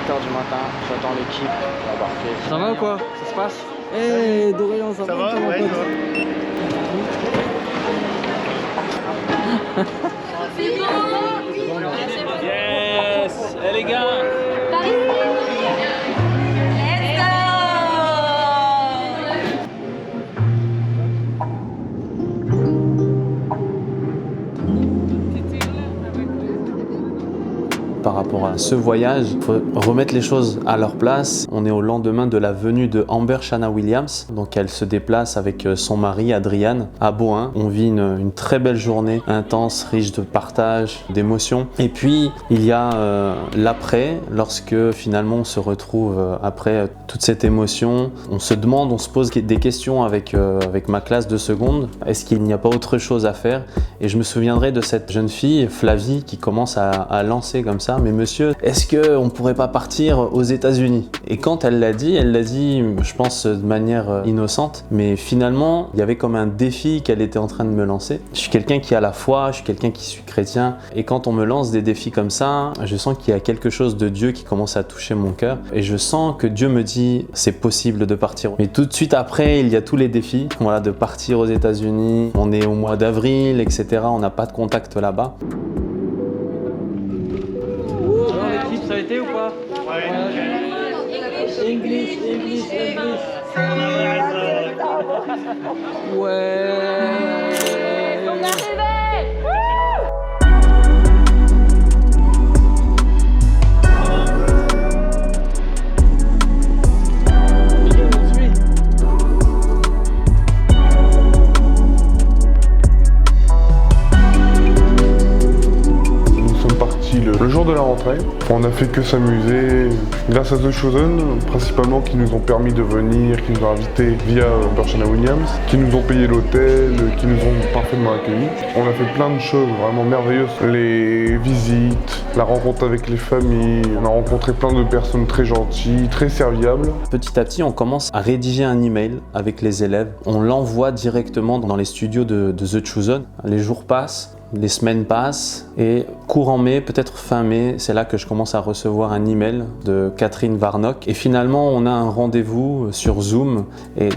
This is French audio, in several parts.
7h du matin, j'attends l'équipe pour embarquer. Ça va ou quoi? Ça se passe? Hey Dorian, ça va mon pote? C'est bon. Yes. Eh les gars. Par rapport à ce voyage, il faut remettre les choses à leur place. On est au lendemain de la venue de Amber Shanna Williams. Donc elle se déplace avec son mari Adrian à Bohain. On vit une très belle journée, intense, riche de partage, d'émotions. Et puis il y a l'après, lorsque finalement on se retrouve après toute cette émotion. On se demande, on se pose des questions avec ma classe de seconde. Est-ce qu'il n'y a pas autre chose à faire? Et je me souviendrai de cette jeune fille, Flavie, qui commence à lancer comme ça. Mais monsieur, est-ce qu'on pourrait pas partir aux États-Unis? Et quand elle l'a dit, je pense de manière innocente, mais finalement, il y avait comme un défi qu'elle était en train de me lancer. Je suis quelqu'un qui a la foi, je suis quelqu'un qui suis chrétien, et quand on me lance des défis comme ça, je sens qu'il y a quelque chose de Dieu qui commence à toucher mon cœur, et je sens que Dieu me dit, c'est possible de partir. Mais tout de suite après, il y a tous les défis, voilà, de partir aux États-Unis. On est au mois d'avril, etc. On n'a pas de contact là-bas. Ça a été ou pas? English. Ouais. Le jour de la rentrée, on n'a fait que s'amuser grâce à The Chosen, principalement qui nous ont permis de venir, qui nous ont invités via Amber Shanna Williams, qui nous ont payé l'hôtel, qui nous ont parfaitement accueillis. On a fait plein de choses vraiment merveilleuses. Les visites, la rencontre avec les familles, on a rencontré plein de personnes très gentilles, très serviables. Petit à petit, on commence à rédiger un email avec les élèves. On l'envoie directement dans les studios de The Chosen. Les jours passent. Les semaines passent et courant mai, peut-être fin mai, c'est là que je commence à recevoir un email de Catherine Warnock. Et finalement, on a un rendez-vous sur Zoom. Et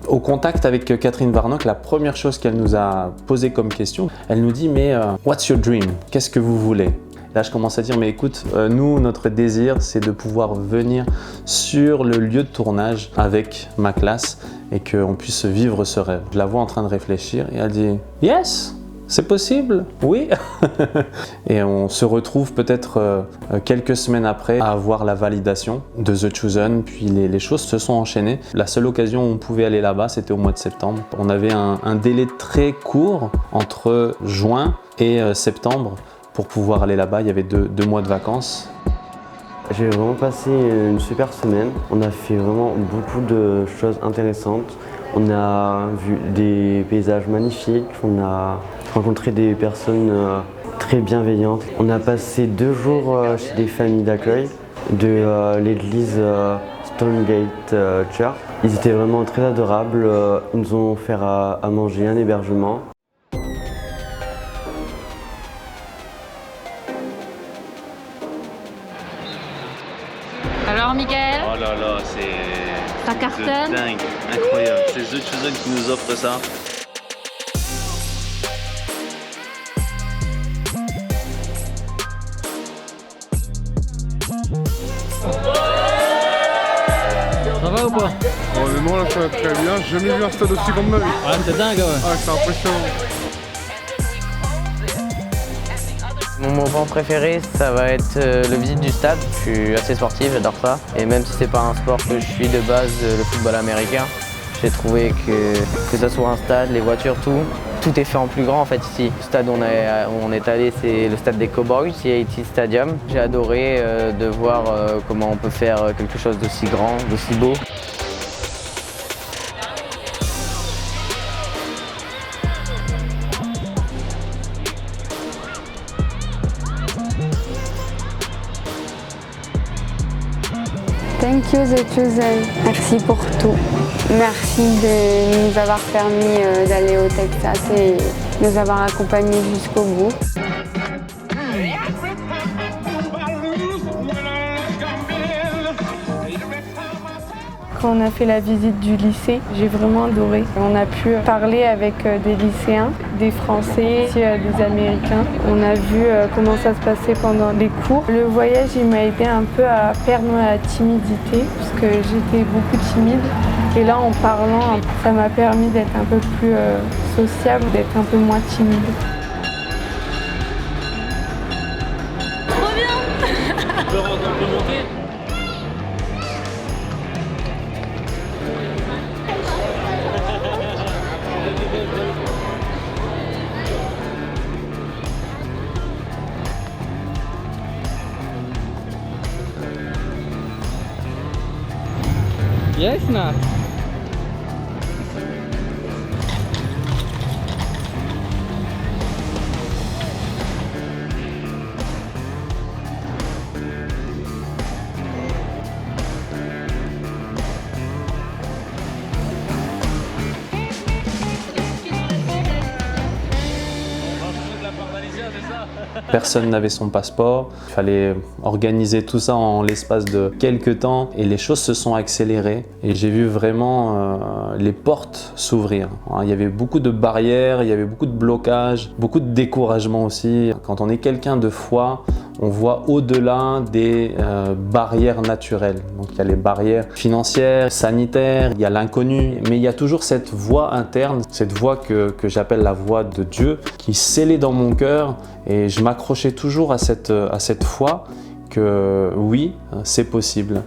au contact avec Catherine Warnock, la première chose qu'elle nous a posée comme question, elle nous dit « Mais what's your dream? Qu'est-ce que vous voulez ?» Là, je commence à dire, mais écoute, nous, notre désir, c'est de pouvoir venir sur le lieu de tournage avec ma classe et qu'on puisse vivre ce rêve. Je la vois en train de réfléchir et elle dit « Yes !» C'est possible, oui. Et on se retrouve peut-être quelques semaines après à avoir la validation de The Chosen, puis les choses se sont enchaînées. La seule occasion où on pouvait aller là-bas, c'était au mois de septembre. On avait un délai très court entre juin et septembre pour pouvoir aller là-bas. Il y avait deux mois de vacances. J'ai vraiment passé une super semaine. On a fait vraiment beaucoup de choses intéressantes. On a vu des paysages magnifiques, on a rencontré des personnes très bienveillantes. On a passé 2 jours chez des familles d'accueil de l'église Stonegate Church. Ils étaient vraiment très adorables, ils nous ont offert à manger, un hébergement. Alors, Mickaël? Oh là là, c'est Ça cartonne? dingue, incroyable. C'est The Chosen qui nous offre ça. Ça va ou pas? Honnêtement, là, ça va très bien. J'ai jamais vu un stade aussi grand de ma vie. Ah, c'est dingue, ouais. Ah, c'est impressionnant. Mon moment préféré, ça va être le visite du stade. Je suis assez sportif, j'adore ça. Et même si c'est pas un sport que je suis de base, le football américain, j'ai trouvé que ça soit un stade, les voitures, tout est fait en plus grand en fait ici. Le stade où on est allé, c'est le stade des Cowboys, CAT Stadium. J'ai adoré de voir comment on peut faire quelque chose d'aussi grand, d'aussi beau. Thank you The Chosen. Merci pour tout. Merci de nous avoir permis d'aller au Texas et nous avoir accompagnés jusqu'au bout. Quand on a fait la visite du lycée, j'ai vraiment adoré. On a pu parler avec des lycéens, des Français, des Américains. On a vu comment ça se passait pendant les cours. Le voyage, il m'a aidé un peu à perdre ma timidité, parce que j'étais beaucoup timide. Et là, en parlant, ça m'a permis d'être un peu plus sociable, d'être un peu moins timide. Trop bien. Laurent, on peut monter? Yes, Nat. Personne n'avait son passeport, il fallait organiser tout ça en l'espace de quelques temps et les choses se sont accélérées et j'ai vu vraiment les portes s'ouvrir. Il y avait beaucoup de barrières, il y avait beaucoup de blocages, beaucoup de découragement aussi. Quand on est quelqu'un de foi, on voit au-delà des barrières naturelles. Donc il y a les barrières financières, sanitaires, il y a l'inconnu, mais il y a toujours cette voix interne, cette voix que j'appelle la voix de Dieu, qui scellait dans mon cœur et je m'accrochais toujours à cette foi que oui, c'est possible.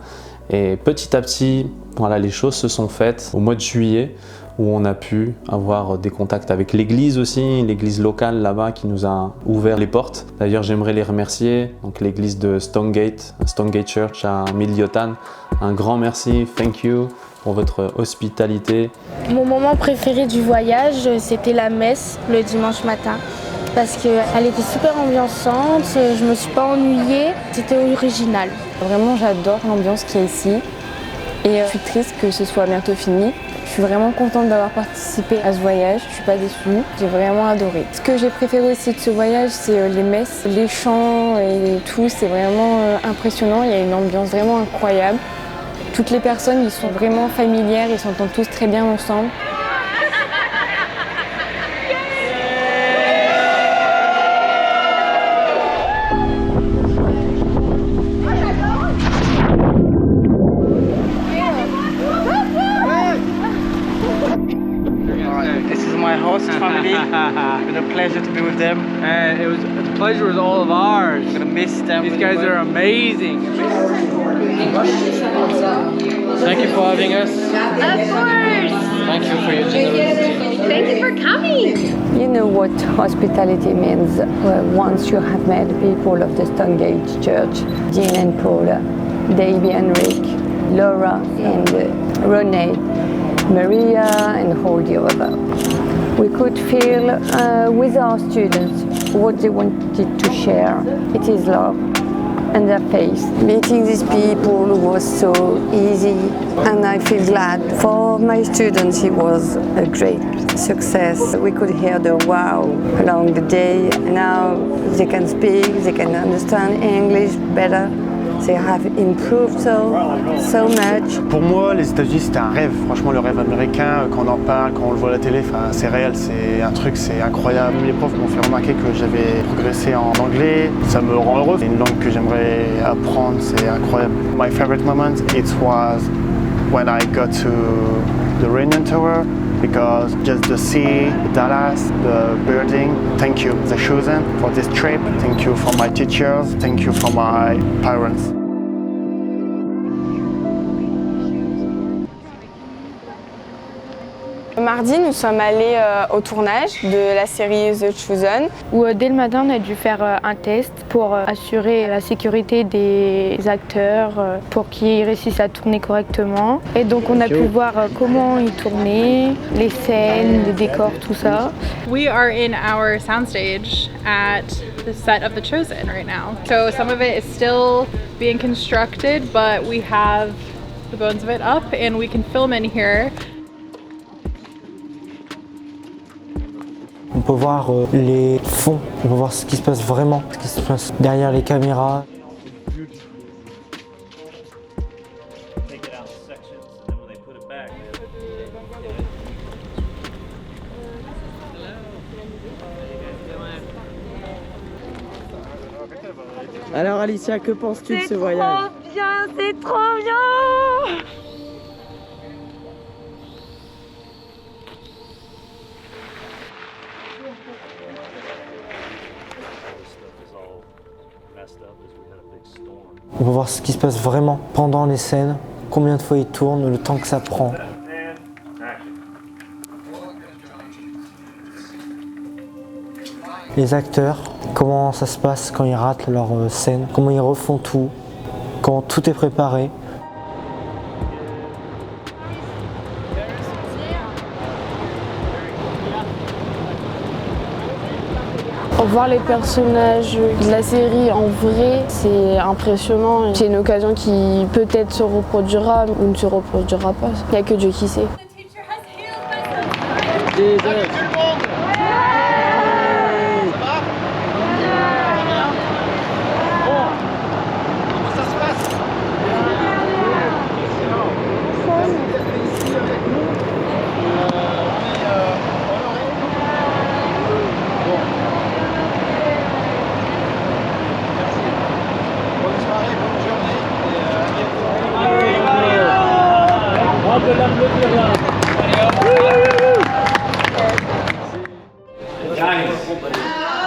Et petit à petit, voilà, les choses se sont faites au mois de juillet, où on a pu avoir des contacts avec l'église aussi, l'église locale là-bas qui nous a ouvert les portes. D'ailleurs, j'aimerais les remercier, donc l'église de Stonegate Church à Midlothian. Un grand merci, thank you pour votre hospitalité. Mon moment préféré du voyage, c'était la messe le dimanche matin. Parce qu'elle était super ambiançante, je me suis pas ennuyée, c'était original. Vraiment, j'adore l'ambiance qu'il y a ici et je suis triste que ce soit bientôt fini. Je suis vraiment contente d'avoir participé à ce voyage, je suis pas déçue, j'ai vraiment adoré. Ce que j'ai préféré aussi de ce voyage, c'est les messes, les chants et tout, c'est vraiment impressionnant, il y a une ambiance vraiment incroyable. Toutes les personnes, ils sont vraiment familières, ils s'entendent tous très bien ensemble. My host family. It's been a pleasure to be with them. And the pleasure was all of ours. I'm gonna miss them. These guys are amazing. Thank you for having us. Of course. Thank you for your generosity. Thank you for coming. You know what hospitality means once you have met people of the Stonegate Church, Jean and Paula, Davey and Rick, Laura and Renee, Maria and all the other. We could feel with our students what they wanted to share. It is love and their faith. Meeting these people was so easy and I feel glad. For my students it was a great success. We could hear the wow along the day. Now they can speak, they can understand English better. They have improved so much. Pour moi, les États-Unis, c'était un rêve. Franchement, le rêve américain, quand on en parle, quand on le voit à la télé, c'est réel, c'est un truc, c'est incroyable. Les profs m'ont fait remarquer que j'avais progressé en anglais. Ça me rend heureux. C'est une langue que j'aimerais apprendre, c'est incroyable. My favorite moment, it was when I got to the Reunion Tower. Because just the sea, Dallas, the building, thank you, the chosen for this trip. Thank you for my teachers, thank you for my parents. Mardi, nous sommes allés au tournage de la série The Chosen. Où dès le matin, on a dû faire un test pour assurer la sécurité des acteurs, pour qu'ils réussissent à tourner correctement. Et donc on a pu voir comment ils tournaient, les scènes, les décors, tout ça. We are in our soundstage at the set of The Chosen right now. So some of it is still being constructed, but we have the bones of it up and we can film in here. On peut voir les fonds, on peut voir ce qui se passe vraiment, ce qui se passe derrière les caméras. Alors Alicia, que penses-tu de ce voyage? C'est trop bien. On va voir ce qui se passe vraiment pendant les scènes, combien de fois ils tournent, le temps que ça prend. Les acteurs, comment ça se passe quand ils ratent leur scène, comment ils refont tout, quand tout est préparé. Voir les personnages de la série en vrai, c'est impressionnant. C'est une occasion qui peut-être se reproduira ou ne se reproduira pas. Il n'y a que Dieu qui sait.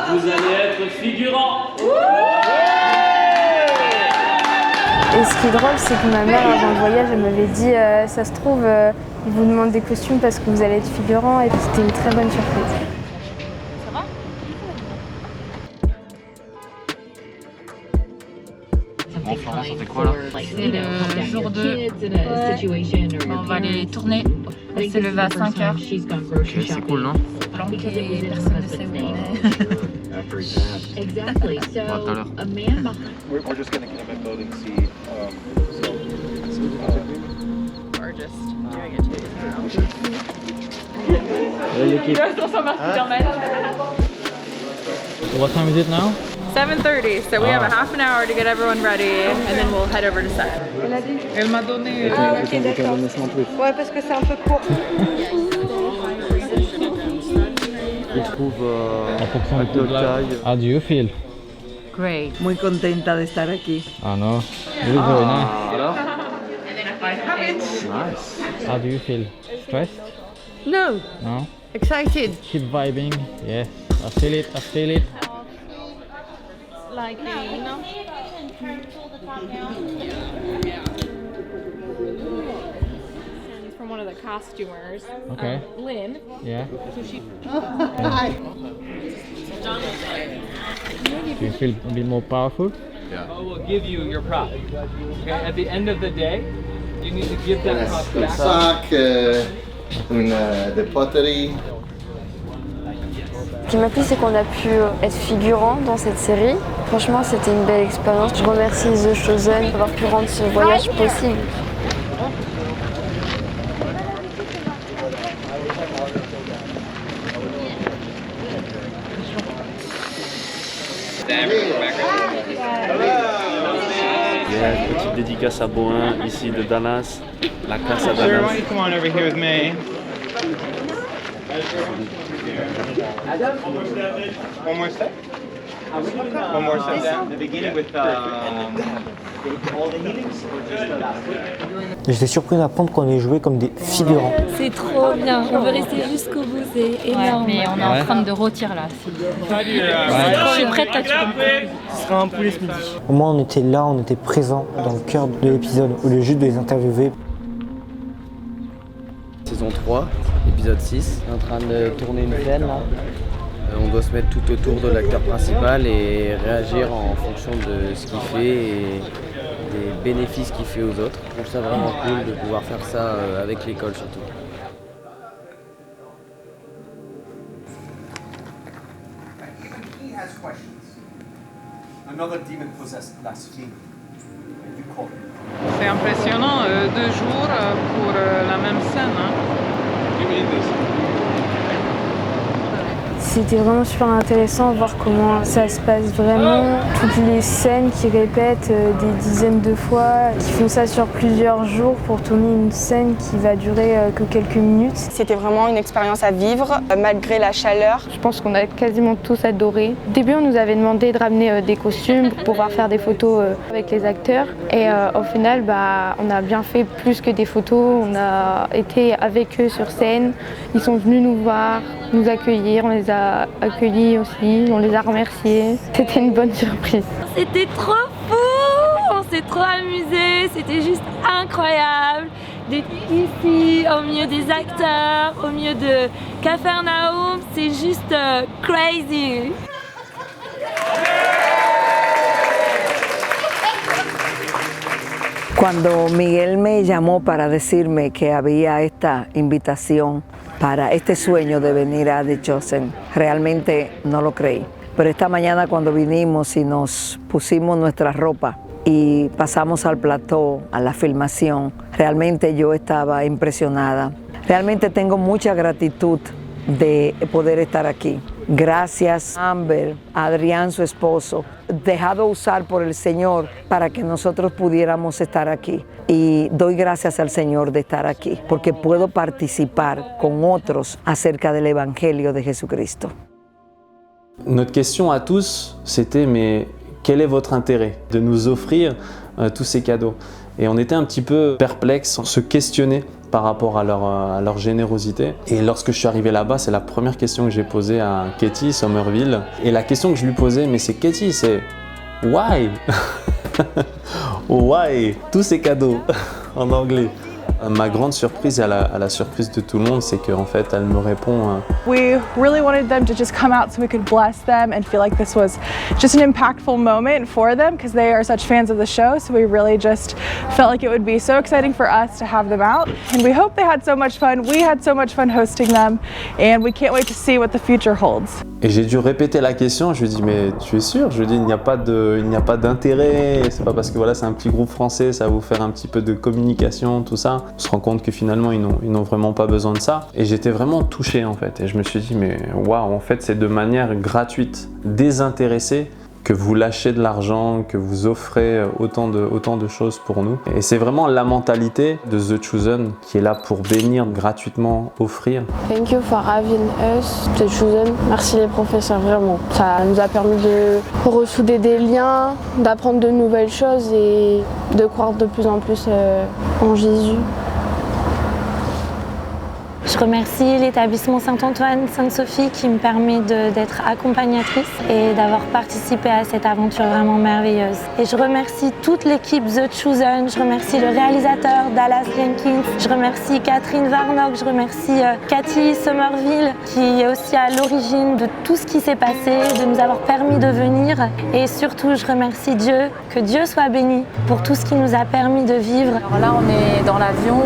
Vous allez être figurant. Et ce qui est drôle, c'est que ma mère, avant le voyage, elle m'avait dit ça se trouve, ils vous demandent des costumes parce que vous allez être figurant, et c'était une très bonne surprise. Bon, Florence, ça fait quoi là? C'est le jour 2. On va aller tourner. Elle s'est levée à 5h. Ok, c'est cool, non? Planqué, personne ne sait où on est. Bon, à tout à l'heure. We're just gonna come and vote and see. Or just doing it L'équipe. What time is it now? 7:30, so we have a half an hour to get everyone ready, and then we'll head over to set. Elle m'a donné. Ah, ok, d'accord. Ouais, parce que c'est un peu court. Ils trouvent En fonction un peu de taille. How do you feel? Great. Muy contenta de estar aquí. I know. It is very nice. Alors? I have it. Nice. How do you feel? Stressed? No, No? excited. Keep vibing. Yes. I feel it. I feel it. Like, you know. From one of the costumers. Okay. Lynn. Yeah. So she. Do you feel a bit more powerful? Will give you your prop. Okay? At the end of the day, you need to give that prop Un back. sac, de poterie. Ce qui m'a plu, c'est qu'on a pu être figurant dans cette série. Franchement, c'était une belle expérience. Je remercie The Chosen d'avoir pu rendre ce voyage possible. Petite dédicace à Boin, ici de Dallas, la classe à Sure, Dallas. why don't you come on over here with me? One more step. One more step down. The beginning with all the heatings or just the last one? J'étais surpris d'apprendre qu'on allait jouer comme des figurants. C'est trop bien. On veut rester jusqu'au bout, c'est énorme. Mais on est en train de rôtir là. Je suis prête là, tu peux. Ce sera un poulet ce midi. Au moins on était là, on était présents dans le cœur de l'épisode, au lieu juste de les interviewer. Saison 3, épisode 6. On est en train de tourner une scène là. On doit se mettre tout autour de l'acteur principal et réagir en fonction de ce qu'il fait et des bénéfices qu'il fait aux autres. Je trouve ça vraiment cool de pouvoir faire ça avec l'école surtout. C'est impressionnant, 2 jours pour la même scène. Hein. C'était vraiment super intéressant de voir comment ça se passe vraiment. Toutes les scènes qui répètent des dizaines de fois, qui font ça sur plusieurs jours pour tourner une scène qui va durer que quelques minutes. C'était vraiment une expérience à vivre, malgré la chaleur. Je pense qu'on a quasiment tous adoré. Au début, on nous avait demandé de ramener des costumes pour pouvoir faire des photos avec les acteurs. Et au final, on a bien fait plus que des photos. On a été avec eux sur scène. Ils sont venus nous voir, nous accueillir. On les a accueillis aussi, on les a remerciés. C'était une bonne surprise. C'était trop fou! On s'est trop amusés, c'était juste incroyable d'être ici, au milieu des acteurs, au milieu de Capharnaüm. C'est juste crazy! Cuando Miguel me llamó para decirme que había esta invitación para este sueño de venir a The Chosen, realmente no lo creí. Pero esta mañana cuando vinimos y nos pusimos nuestra ropa y pasamos al plató, a la filmación, realmente yo estaba impresionada. Realmente tengo mucha gratitud de poder estar aquí. Gracias a Amber, a Adrián, su esposo, dejado usar por el Señor para que nosotros pudiéramos estar aquí. Y doy gracias al Señor de estar aquí, porque puedo participar con otros acerca del Evangelio de Jesucristo. Notre question à tous, c'était mais quel est votre intérêt de nous offrir tous ces cadeaux? Et on était un petit peu perplexes, on se questionnait par rapport à leur générosité. Et lorsque je suis arrivé là-bas, c'est la première question que j'ai posée à Katie Somerville. Et la question que je lui posais, mais c'est Katie, c'est why? Why? Tous ces cadeaux en anglais. Ma grande surprise et à la surprise de tout le monde, c'est qu'en fait, elle me répond We really wanted them to just come out so we could bless them and feel like this was just an impactful moment for them because they are such fans of the show. So we really just felt like it would be so exciting for us to have them out. And we hope they had so much fun. We had so much fun hosting them and we can't wait to see what the future holds. Et j'ai dû répéter la question, je lui ai dit mais tu es sûr? Je lui ai dit il n'y a pas d'intérêt, c'est pas parce que voilà c'est un petit groupe français, ça va vous faire un petit peu de communication, tout ça. On se rend compte que finalement ils n'ont vraiment pas besoin de ça. Et j'étais vraiment touché en fait. Et je me suis dit mais waouh, en fait c'est de manière gratuite, désintéressée, que vous lâchez de l'argent, que vous offrez autant de choses pour nous. Et c'est vraiment la mentalité de The Chosen qui est là pour bénir gratuitement, offrir. Thank you for having us, The Chosen. Merci les professeurs, vraiment. Ça nous a permis de ressouder des liens, d'apprendre de nouvelles choses et de croire de plus en plus en Jésus. Je remercie l'établissement Saint-Antoine, Sainte-Sophie qui me permet d'être accompagnatrice et d'avoir participé à cette aventure vraiment merveilleuse. Et je remercie toute l'équipe The Chosen, je remercie le réalisateur Dallas Jenkins, je remercie Catherine Warnock, je remercie Cathy Somerville qui est aussi à l'origine de tout ce qui s'est passé, de nous avoir permis de venir. Et surtout, je remercie Dieu, que Dieu soit béni pour tout ce qui nous a permis de vivre. Alors là, on est dans l'avion,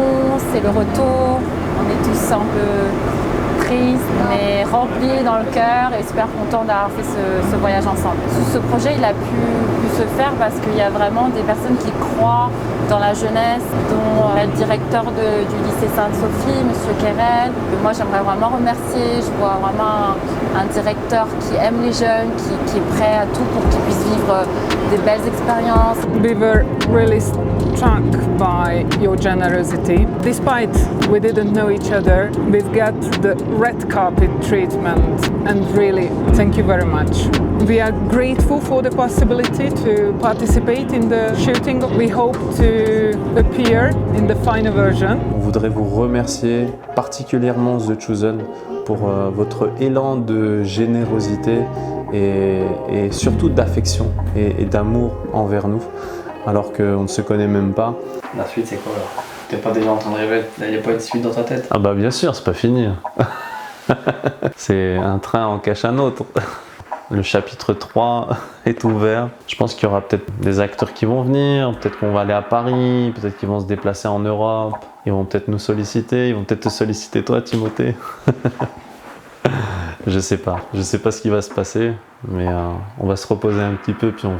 c'est le retour. On est tous un peu tristes, mais remplis dans le cœur et super contents d'avoir fait ce voyage ensemble. Ce projet, il a pu se faire parce qu'il y a vraiment des personnes qui croient dans la jeunesse, dont le directeur du lycée Sainte-Sophie, M. Keren. Moi, j'aimerais vraiment remercier. Je vois vraiment un directeur qui aime les jeunes, qui est prêt à tout pour qu'ils puissent vivre des belles expériences. We were really struck by your generosity. Despite we didn't know each other, we've got the red carpet treatment and really thank you very much. We are grateful for the possibility to participate in the shooting. We hope to appear in the final version. On voudrait vous remercier particulièrement The Chosen pour votre élan de générosité et surtout d'affection et d'amour envers nous, alors qu'on ne se connaît même pas. La suite c'est quoi alors? T'es pas déjà en train de rêver? Il n'y a pas une suite dans ta tête? Ah bah bien sûr, c'est pas fini. C'est un train en cache un autre. Le chapitre 3 est ouvert. Je pense qu'il y aura peut-être des acteurs qui vont venir, peut-être qu'on va aller à Paris, peut-être qu'ils vont se déplacer en Europe, ils vont peut-être nous solliciter, ils vont peut-être te solliciter toi, Timothée. Je sais pas ce qui va se passer, mais on va se reposer un petit peu puis on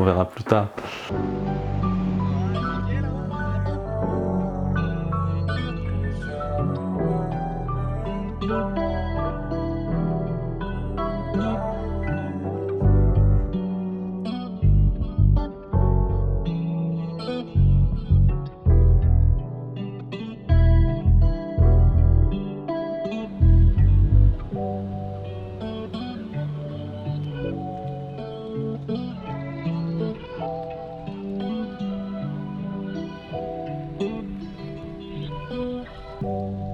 verra plus tard. Bye.